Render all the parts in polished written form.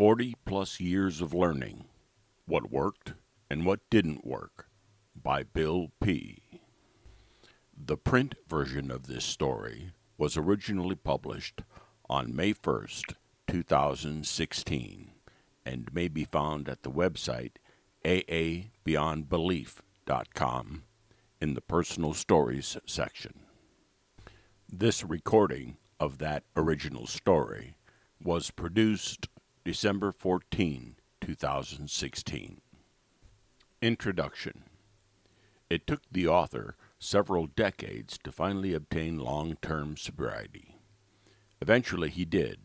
40 plus years of learning. What worked and what didn't work by Bill P. The print version of this story was originally published on May 1st, 2016 and may be found at the website aabeyondbelief.com in the Personal Stories section. This recording of that original story was produced December 14, 2016. Introduction. It took the author several decades to finally obtain long-term sobriety. Eventually he did,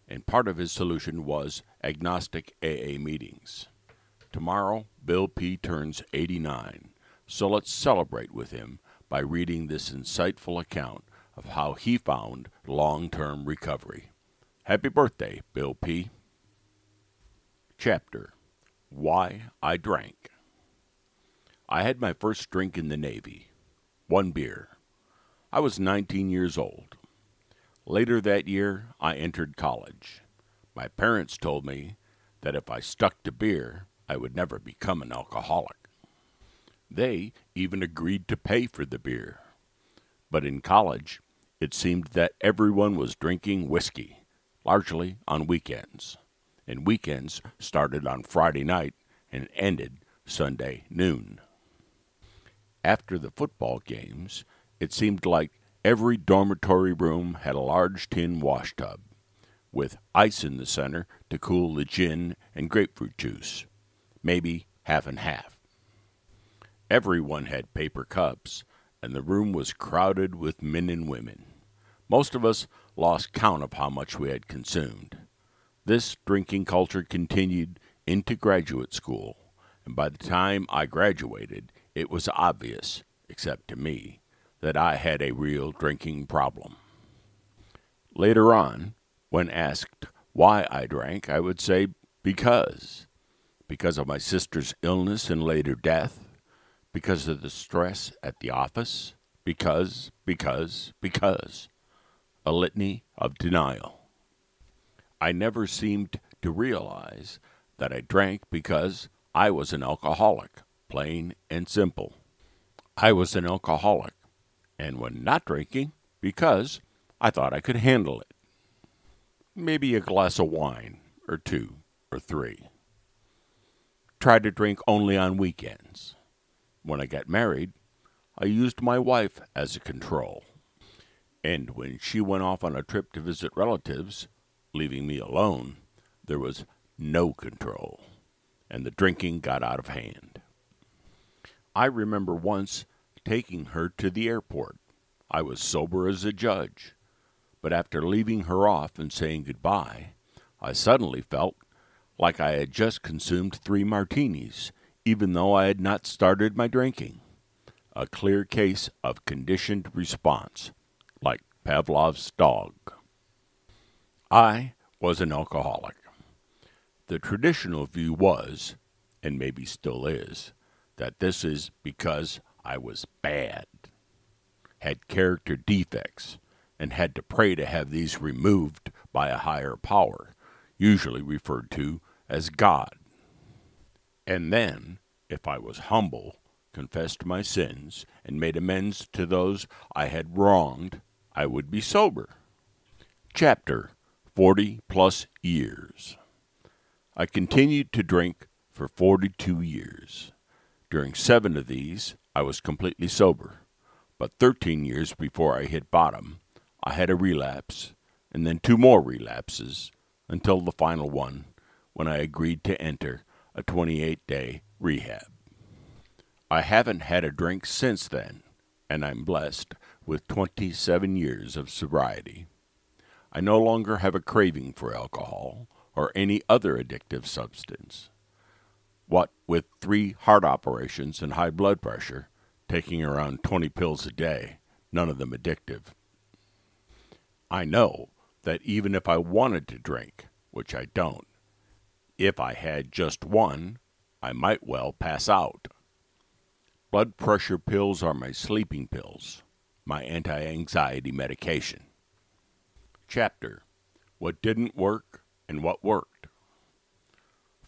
and part of his solution was agnostic AA meetings. Tomorrow, Bill P. turns 89, so let's celebrate with him by reading this insightful account of how he found long-term recovery. Happy birthday, Bill P. Chapter: Why I Drank. I had my first drink in the Navy. 1 beer. I was 19 years old. Later that year, I entered college. My parents told me that if I stuck to beer, I would never become an alcoholic. They even agreed to pay for the beer. But in college, it seemed that everyone was drinking whiskey, largely on weekends. And weekends started on Friday night and ended Sunday noon. After the football games, it seemed like every dormitory room had a large tin washtub, with ice in the center to cool the gin and grapefruit juice, maybe half and half. Everyone had paper cups, and the room was crowded with men and women. Most of us lost count of how much we had consumed. This drinking culture continued into graduate school, and by the time I graduated, it was obvious, except to me, that I had a real drinking problem. Later on, when asked why I drank, I would say because. Because of my sister's illness and later death. Because of the stress at the office. Because. A litany of denial. I never seemed to realize that I drank because I was an alcoholic, plain and simple. I was an alcoholic, and when not drinking, because I thought I could handle it. Maybe a glass of wine, or 2, or 3. Tried to drink only on weekends. When I got married, I used my wife as a control. And when she went off on a trip to visit relatives, leaving me alone, there was no control, and the drinking got out of hand. I remember once taking her to the airport. I was sober as a judge, but after leaving her off and saying goodbye, I suddenly felt like I had just consumed 3 martinis, even though I had not started my drinking. A clear case of conditioned response, like Pavlov's dog. I was an alcoholic. The traditional view was, and maybe still is, that this is because I was bad, had character defects, and had to pray to have these removed by a higher power, usually referred to as God. And then, if I was humble, confessed my sins, and made amends to those I had wronged, I would be sober. Chapter: 40 plus years. I continued to drink for 42 years. During 7 of these, I was completely sober, but 13 years before I hit bottom, I had a relapse, and then 2 more relapses, until the final one, when I agreed to enter a 28-day rehab. I haven't had a drink since then, and I'm blessed with 27 years of sobriety. I no longer have a craving for alcohol or any other addictive substance. What with 3 heart operations and high blood pressure, taking around 20 pills a day, none of them addictive. I know that even if I wanted to drink, which I don't, if I had just one, I might well pass out. Blood pressure pills are my sleeping pills, my anti-anxiety medication. Chapter: What didn't work and what worked.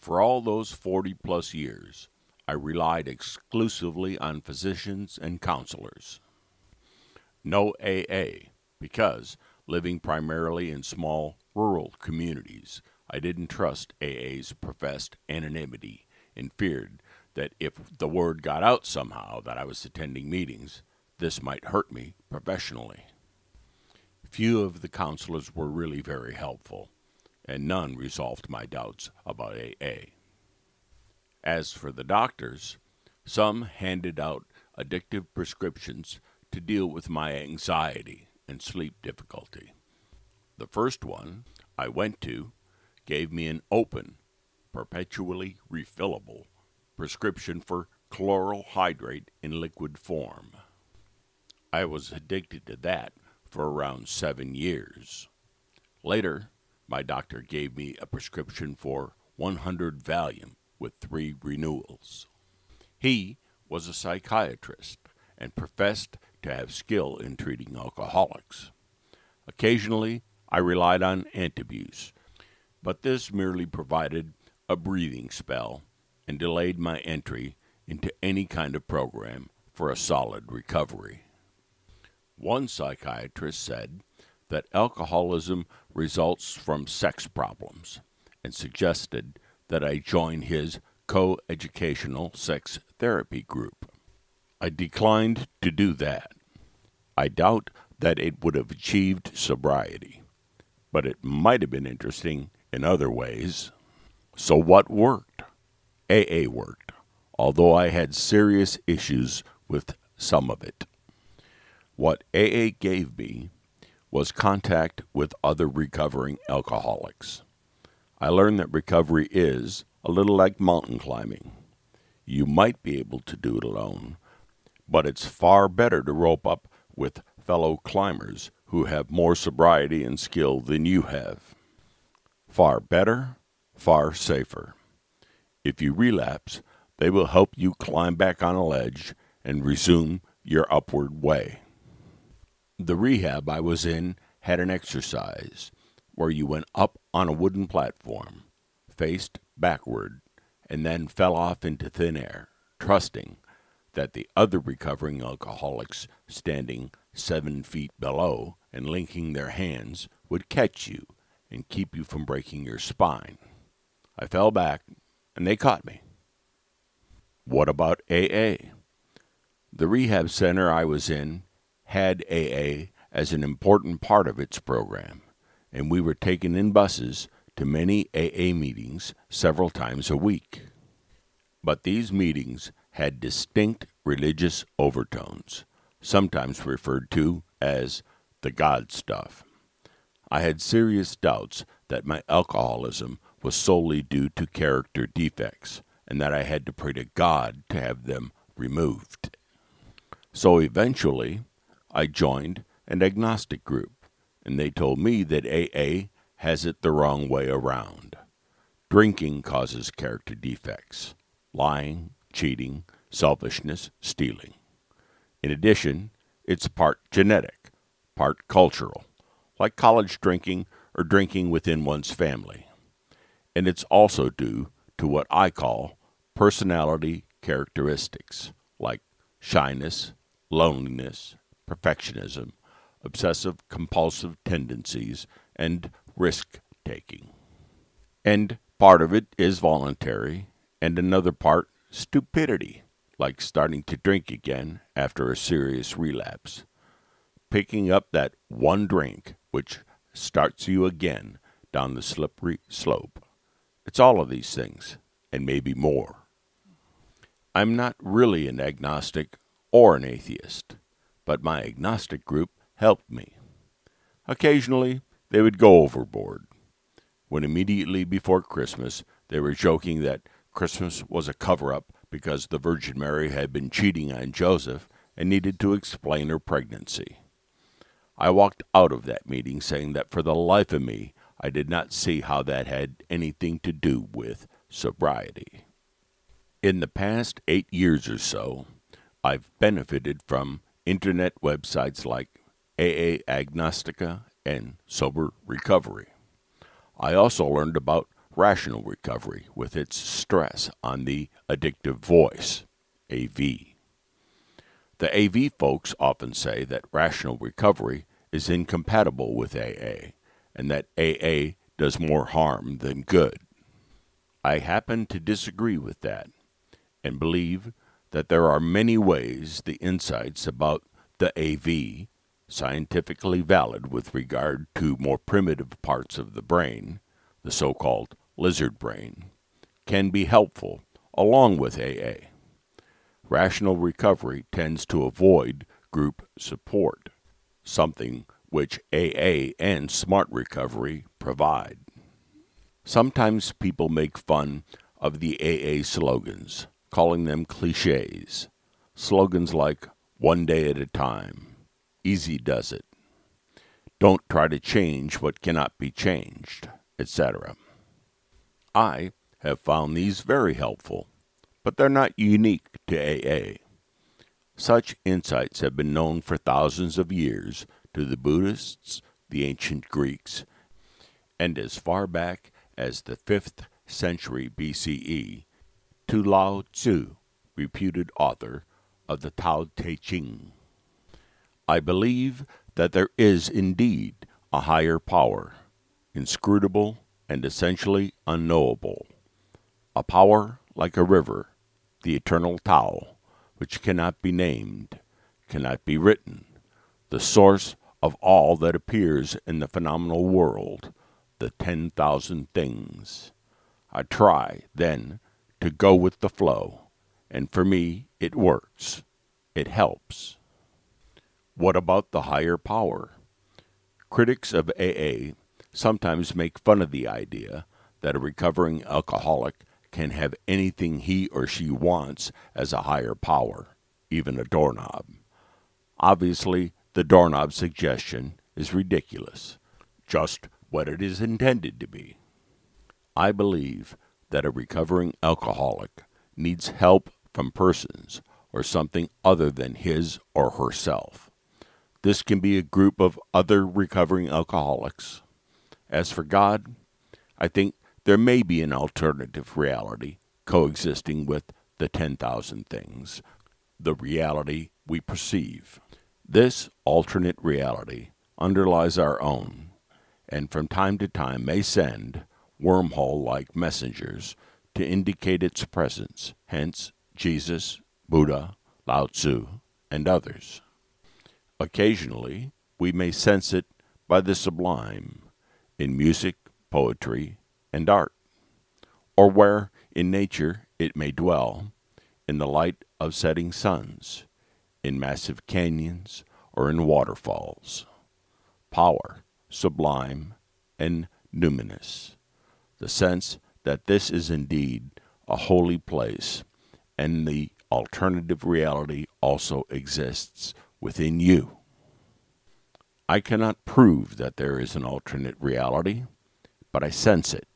For all those 40-plus years, I relied exclusively on physicians and counselors. No AA, because, living primarily in small, rural communities, I didn't trust AA's professed anonymity and feared that if the word got out somehow that I was attending meetings, this might hurt me professionally. Few of the counselors were really very helpful, and none resolved my doubts about AA. As for the doctors, some handed out addictive prescriptions to deal with my anxiety and sleep difficulty. The first one I went to gave me an open, perpetually refillable prescription for chloral hydrate in liquid form. I was addicted to that for around 7 years. Later, my doctor gave me a prescription for 100 Valium with 3 renewals. He was a psychiatrist and professed to have skill in treating alcoholics. Occasionally, I relied on Antabuse, but this merely provided a breathing spell and delayed my entry into any kind of program for a solid recovery. One psychiatrist said that alcoholism results from sex problems and suggested that I join his co-educational sex therapy group. I declined to do that. I doubt that it would have achieved sobriety, but it might have been interesting in other ways. So what worked? AA worked, although I had serious issues with some of it. What AA gave me was contact with other recovering alcoholics. I learned that recovery is a little like mountain climbing. You might be able to do it alone, but it's far better to rope up with fellow climbers who have more sobriety and skill than you have. Far better, far safer. If you relapse, they will help you climb back on a ledge and resume your upward way. The rehab I was in had an exercise where you went up on a wooden platform, faced backward, and then fell off into thin air, trusting that the other recovering alcoholics standing 7 feet below and linking their hands would catch you and keep you from breaking your spine. I fell back, and they caught me. What about AA? The rehab center I was in had AA as an important part of its program, and we were taken in buses to many AA meetings several times a week. But these meetings had distinct religious overtones, sometimes referred to as the God stuff. I had serious doubts that my alcoholism was solely due to character defects, and that I had to pray to God to have them removed. So eventually, I joined an agnostic group, and they told me that AA has it the wrong way around. Drinking causes character defects: lying, cheating, selfishness, stealing. In addition, it's part genetic, part cultural, like college drinking or drinking within one's family. And it's also due to what I call personality characteristics, like shyness, loneliness, perfectionism, obsessive-compulsive tendencies, and risk-taking. And part of it is voluntary, and another part stupidity, like starting to drink again after a serious relapse. Picking up that one drink which starts you again down the slippery slope. It's all of these things, and maybe more. I'm not really an agnostic or an atheist, but my agnostic group helped me. Occasionally, they would go overboard. When immediately before Christmas, they were joking that Christmas was a cover-up because the Virgin Mary had been cheating on Joseph and needed to explain her pregnancy. I walked out of that meeting saying that for the life of me, I did not see how that had anything to do with sobriety. In the past 8 years or so, I've benefited from internet websites like AA Agnostica and Sober Recovery. I also learned about rational recovery with its stress on the addictive voice, AV. The AV folks often say that rational recovery is incompatible with AA, and that AA does more harm than good. I happen to disagree with that, and believe that there are many ways the insights about the AV, scientifically valid with regard to more primitive parts of the brain, the so-called lizard brain, can be helpful along with AA. Rational recovery tends to avoid group support, something which AA and Smart Recovery provide. Sometimes people make fun of the AA slogans, calling them cliches. Slogans like, "One day at a time," "Easy does it," "Don't try to change what cannot be changed," etc. I have found these very helpful, but they're not unique to AA. Such insights have been known for thousands of years to the Buddhists, the ancient Greeks, and as far back as the 5th century BCE to Lao Tzu, reputed author of the Tao Te Ching. I believe that there is indeed a higher power, inscrutable and essentially unknowable, a power like a river, the eternal Tao, which cannot be named, cannot be written, the source of all that appears in the phenomenal world, the 10,000 things. I try, then, to go with the flow, and for me it works. It helps. What about the higher power? Critics of AA sometimes make fun of the idea that a recovering alcoholic can have anything he or she wants as a higher power, even a doorknob. Obviously, the doorknob suggestion is ridiculous, just what it is intended to be. I believe that a recovering alcoholic needs help from persons or something other than his or herself. This can be a group of other recovering alcoholics. As for God, I think there may be an alternative reality coexisting with the 10,000 things, the reality we perceive. This alternate reality underlies our own, and from time to time may send wormhole-like messengers to indicate its presence, hence Jesus, Buddha, Lao Tzu, and others. Occasionally, we may sense it by the sublime, in music, poetry, and art, or where in nature it may dwell, in the light of setting suns, in massive canyons, or in waterfalls. Power, sublime, and numinous. The sense that this is indeed a holy place, and the alternative reality also exists within you. I cannot prove that there is an alternate reality, but I sense it,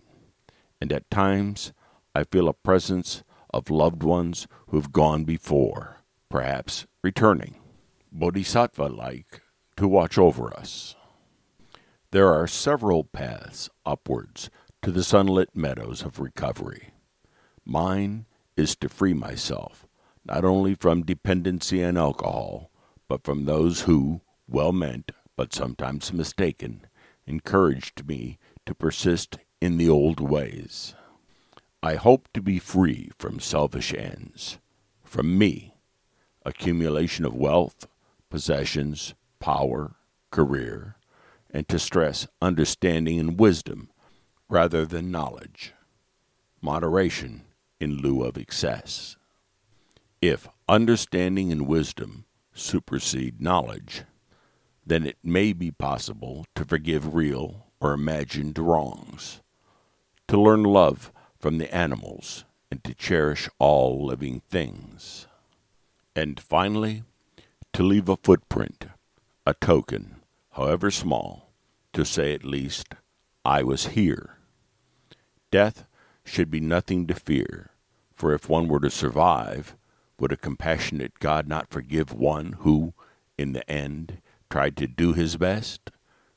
and at times I feel a presence of loved ones who have gone before, perhaps returning, bodhisattva-like, to watch over us. There are several paths upwards to the sunlit meadows of recovery. Mine is to free myself, not only from dependency on alcohol, but from those who, well-meant but sometimes mistaken, encouraged me to persist in the old ways. I hope to be free from selfish ends, from me, accumulation of wealth, possessions, power, career, and to stress understanding and wisdom rather than knowledge, moderation in lieu of excess. If understanding and wisdom supersede knowledge, then it may be possible to forgive real or imagined wrongs, to learn love from the animals, and to cherish all living things. And finally, to leave a footprint, a token, however small, to say at least, I was here. Death should be nothing to fear, for if one were to survive, would a compassionate God not forgive one who, in the end, tried to do his best,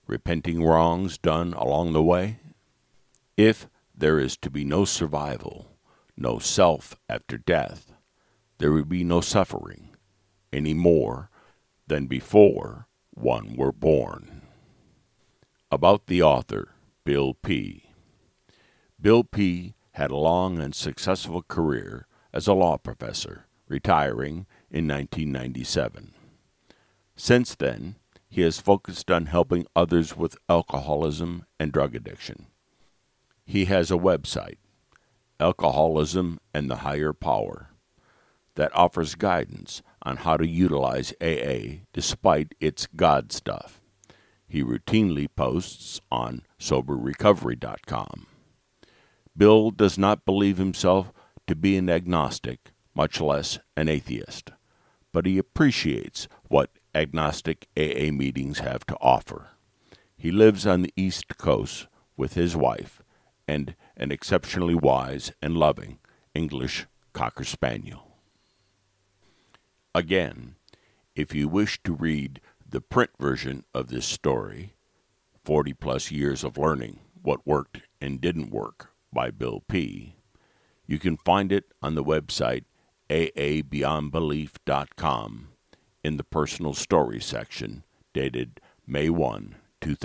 repenting wrongs done along the way? If there is to be no survival, no self after death, there would be no suffering, any more than before one were born. About the author, Bill P. Bill P. had a long and successful career as a law professor, retiring in 1997. Since then, he has focused on helping others with alcoholism and drug addiction. He has a website, Alcoholism and the Higher Power, that offers guidance on how to utilize AA despite its God stuff. He routinely posts on SoberRecovery.com. Bill does not believe himself to be an agnostic, much less an atheist, but he appreciates what agnostic AA meetings have to offer. He lives on the East Coast with his wife and an exceptionally wise and loving English Cocker Spaniel. Again, if you wish to read the print version of this story, 40-plus years of learning what worked and didn't work by Bill P., you can find it on the website aabeyondbelief.com in the personal story section, dated May 1, 2000.